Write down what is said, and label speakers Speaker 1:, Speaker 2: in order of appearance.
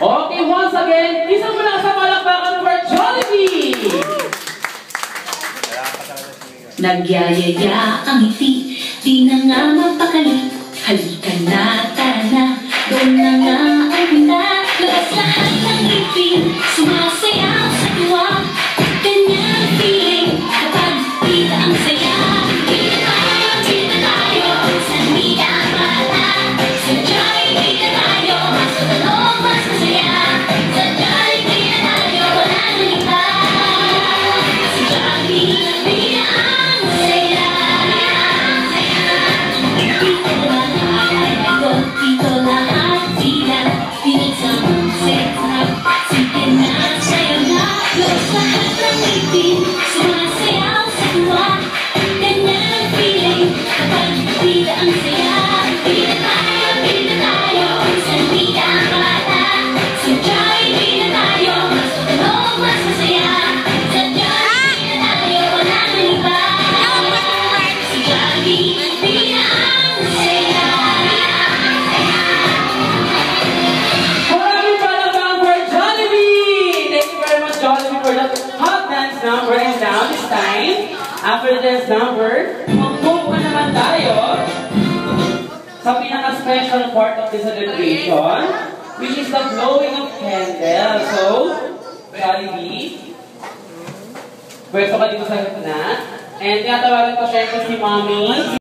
Speaker 1: Okay, once again, isang mula sa palakpakan for Jollibee!
Speaker 2: Nagyayaya ang ngiti, di na nga mapakali. Halika na, tara na, doon na nga ang pinta. Labas lahat ng ngipin, sumasayaw sa tuwa. Ganyan ang feeling, kapag kita ang saya. Kita tayo, sanmita ang mata. Sa Jollibee na tayo, mas matalong, mas masaya. Sa Jollibee na tayo, wala nang iba. Sa Jollibee na ang saya. Dito lahat sila, pinig sa musik, sige na, sayo na. Labas lahat ng ngipin, sumasayaw sa tuwa. Ganyan ang feeling, kapag kita ang saya. Kita tayo, sanmita ang mata. Sa Jollibee na tayo, mas matalong, mas masaya. Sa Jollibee na tayo, wala nang iba. Sa Jollibee na ang saya.
Speaker 1: Maraming palakpakan for Jollibee! Thank you very much, Jollibee, for that hot dance number. And now, this time, after this number, mag-move naman tayo sa pinaka-special part of the celebration, which is the blowing of candles. So, Jollibee, pwesto ka dito sa gitna. And tinatawagan ko syempre si Mommy.